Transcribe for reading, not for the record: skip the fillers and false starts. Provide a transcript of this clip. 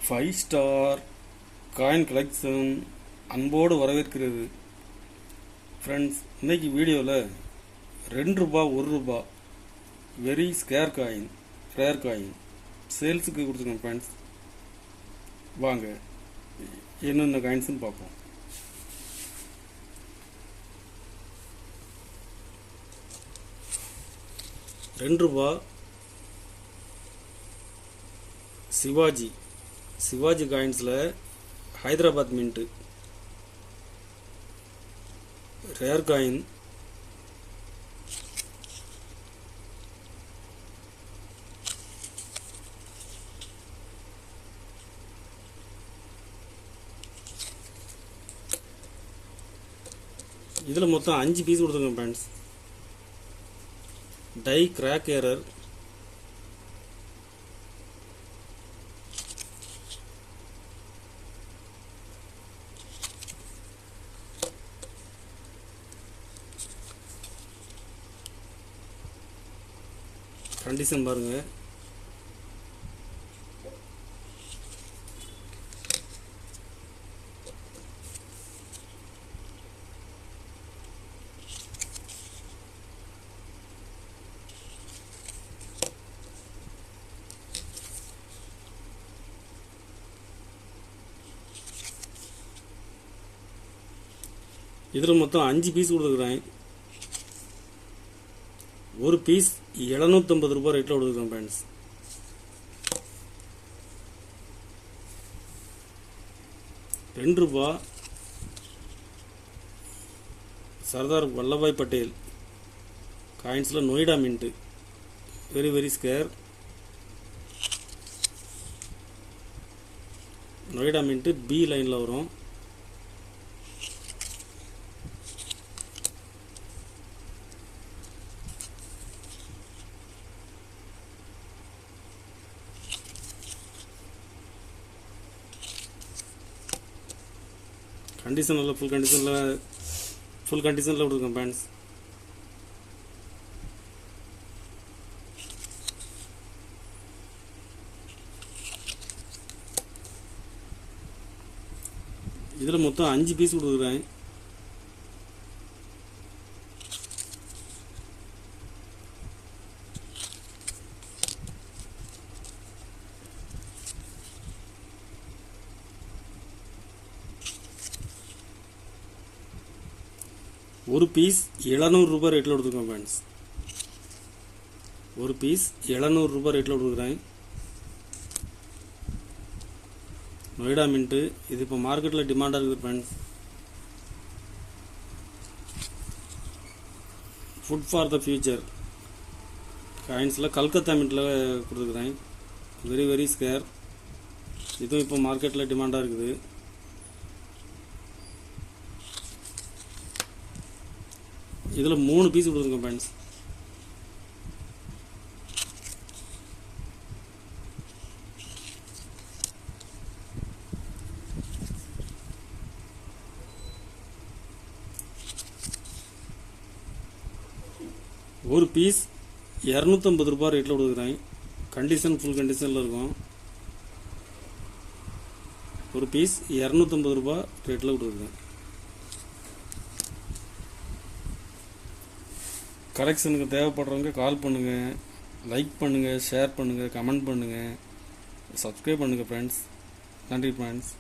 5 star coin collection அன்போடு வரவேற்கிறது. Friends, இன்னைக்கு வீடியோவில் 2 ரூபா 1 ரூபா very scarce coin, rare coin சேல்ஸுக்கு கொடுத்துருக்கேன். ஃப்ரெண்ட்ஸ், வாங்க என்னென்ன காயின்ஸ்னு பார்ப்போம். ₹2 சிவாஜி காயின்ஸில் ஹைதராபாத் மின்ட்டு ரேர் காயின். இதில் மொத்தம் 5 பீஸ் கொடுத்துருக்கேன். Friends, die crack error, condition பாருங்க. இதில் மொத்தம் 5 பீஸ் கொடுத்துருக்குறேன். ஒரு பீஸ் ₹750 ரேட்டில் கொடுத்துருக்கேன். ஃப்ரெண்ட்ஸ், ₹2 சர்தார் வல்லபாய் பட்டேல் காயின்ஸில் Noida mint very very scarce. Noida mint B லைனில் வரும். கண்டிஷனில் ஃபுல் கண்டிஷனில் கொடுத்துருக்கேன். ஃப்ரெண்ட்ஸ், இதில் மொத்தம் 5 பீஸ் கொடுக்குறேன். ஒரு பீஸ் ₹700 ரேட்டில் கொடுத்துருக்கேன். ஃப்ரெண்ட்ஸ், ஒரு பீஸ் ₹700 ரேட்டில் கொடுக்குறேன். நொய்டா மின்ட்டு இது இப்போ மார்க்கெட்டில் டிமாண்டாக இருக்குது. Friends, food for the future காயின்ஸில் கல்கத்தா மின்ட்டில் கொடுத்துருக்குறேன். Very very scarce. இதுவும் இப்போ மார்க்கெட்டில் டிமாண்டாக இருக்குது. இதில் 3 பீஸ் கொடுத்துருக்கேன். ஃப்ரெண்ட்ஸ், ஒரு பீஸ் ₹250 ரேட்டில் கொடுக்குறேன். கண்டிஷன் ஃபுல் கண்டிஷனில் இருக்கும். ஒரு பீஸ் ₹250 ரேட்டில் கொடுக்குறேன். கலெக்ஷனுக்கு தேவைப்படுறவங்க கால் பண்ணுங்கள், லைக் பண்ணுங்கள், ஷேர் பண்ணுங்கள், கமெண்ட் பண்ணுங்கள், சப்ஸ்கிரைப் பண்ணுங்கள். ஃப்ரெண்ட்ஸ், நன்றி. ஃப்ரெண்ட்ஸ்.